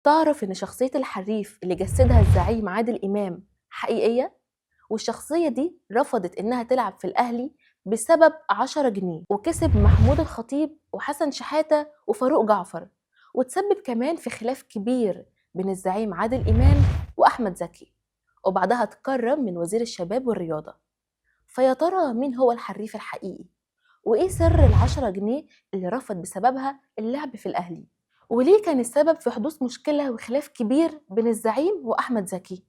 تعرف إن شخصية الحريف اللي جسدها الزعيم عادل إمام حقيقية؟ والشخصية دي رفضت إنها تلعب في الأهلي بسبب 10 جنيه، وكسب محمود الخطيب وحسن شحاتة وفاروق جعفر، وتسبب كمان في خلاف كبير بين الزعيم عادل إمام وأحمد زكي، وبعدها اتكرم من وزير الشباب والرياضة. فيا ترى مين هو الحريف الحقيقي؟ وإيه سر ال10 جنيه اللي رفض بسببها اللعب في الأهلي؟ وليه كان السبب في حدوث مشكلة وخلاف كبير بين الزعيم وأحمد زكي؟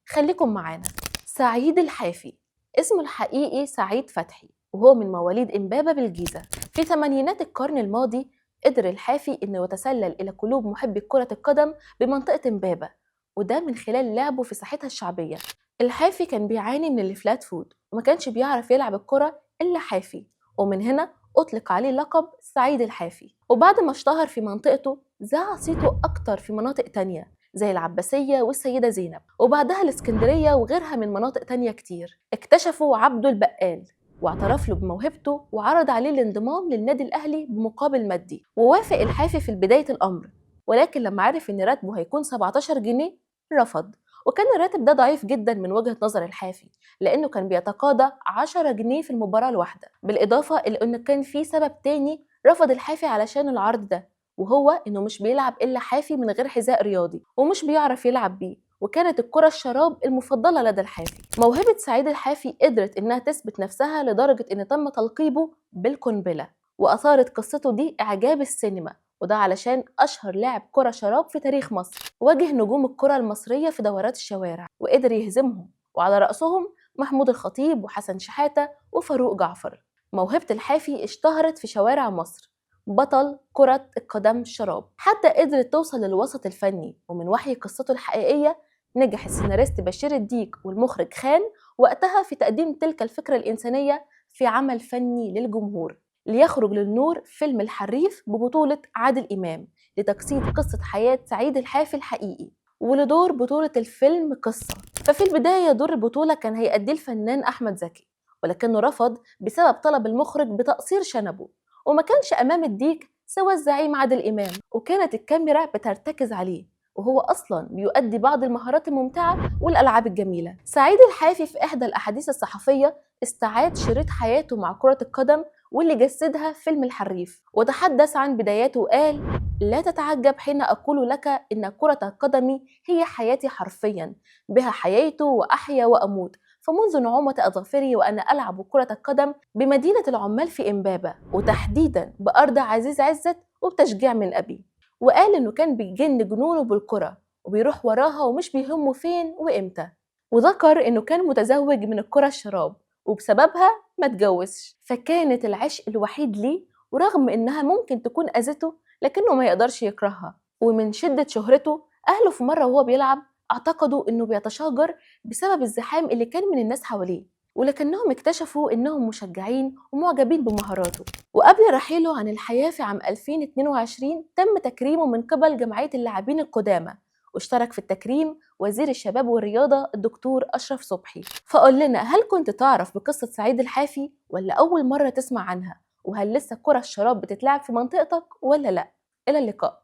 خليكم معانا. سعيد الحافي اسمه الحقيقي سعيد فتحي، وهو من مواليد إمبابة بالجيزة. في ثمانينات القرن الماضي قدر الحافي إنه يتسلل إلى قلوب محبي كرة القدم بمنطقة إمبابة، وده من خلال لعبه في ساحتها الشعبية. الحافي كان بيعاني من الفلات فود وما كانش بيعرف يلعب الكرة إلا حافي، ومن هنا أطلق عليه لقب سعيد الحافي. وبعد ما اشتهر في منطقته ذاع صيته أكتر في مناطق تانية زي العباسية والسيدة زينب، وبعدها الإسكندرية وغيرها من مناطق تانية كتير. اكتشفوا عبده البقال واعترف له بموهبته وعرض عليه الانضمام للنادي الأهلي بمقابل مادي، ووافق الحافي في بداية الأمر، ولكن لما عرف إن راتبه هيكون 17 جنيه رفض. وكان الراتب ده ضعيف جدا من وجهة نظر الحافي، لأنه كان بيتقاضى 10 جنيه في المباراة الواحدة، بالإضافة إلى أن كان في سبب تاني رفض الحافي علشان العرض ده، وهو إنه مش بيلعب إلا حافي من غير حذاء رياضي ومش بيعرف يلعب بيه، وكانت الكرة الشراب المفضلة لدى الحافي. موهبة سعيد الحافي قدرت إنها تثبت نفسها لدرجة إن تم تلقيبه بالقنبلة، وأثارت قصته دي إعجاب السينما، وده علشان أشهر لاعب كرة شراب في تاريخ مصر واجه نجوم الكرة المصرية في دورات الشوارع وقدر يهزمهم، وعلى رأسهم محمود الخطيب وحسن شحاتة وفاروق جعفر. موهبة الحافي اشتهرت في شوارع مصر، بطل كرة القدم الشراب، حتى قدرت توصل للوسط الفني. ومن وحي قصته الحقيقية نجح السيناريست بشير الديك والمخرج خان وقتها في تقديم تلك الفكرة الإنسانية في عمل فني للجمهور، ليخرج للنور فيلم الحريف ببطولة عادل إمام لتجسيد قصة حياة سعيد الحافي الحقيقي، ولدور بطولة الفيلم قصة. ففي البداية دور البطولة كان هيأديه الفنان أحمد زكي، ولكنه رفض بسبب طلب المخرج بتقصير شنبه، وما كانش أمام الديك سوى الزعيم عادل إمام، وكانت الكاميرا بترتكز عليه وهو أصلا بيؤدي بعض المهارات الممتعة والألعاب الجميلة. سعيد الحافي في إحدى الأحاديث الصحفية استعاد شريط حياته مع كرة القدم واللي جسدها فيلم الحريف، وتحدث عن بداياته وقال: لا تتعجب حين أقول لك إن كرة القدم هي حياتي حرفيا، بها حييت وأحيا وأموت، فمنذ نعومة أظافري وأنا ألعب كرة القدم بمدينة العمال في إمبابة، وتحديدا بأرض عزيز عزت وبتشجيع من أبي. وقال إنه كان بيجن جنونه بالكرة وبيروح وراها ومش بيهمه فين وإمتى، وذكر إنه كان متزوج من الكرة الشراب وبسببها ما اتجوزش، فكانت العشق الوحيد ليه، ورغم إنها ممكن تكون أذته لكنه ما يقدرش يكرهها. ومن شدة شهرته أهله في مرة وهو بيلعب اعتقدوا إنه بيتشاجر بسبب الزحام اللي كان من الناس حواليه، ولكنهم اكتشفوا إنهم مشجعين ومعجبين بمهاراته. وقبل رحيله عن الحياة في عام 2022 تم تكريمه من قبل جمعية اللاعبين القدامى، واشترك في التكريم وزير الشباب والرياضة الدكتور أشرف صبحي. فقول لنا، هل كنت تعرف بقصة سعيد الحافي ولا أول مرة تسمع عنها؟ وهل لسه كرة الشراب بتتلعب في منطقتك ولا لأ؟ إلى اللقاء.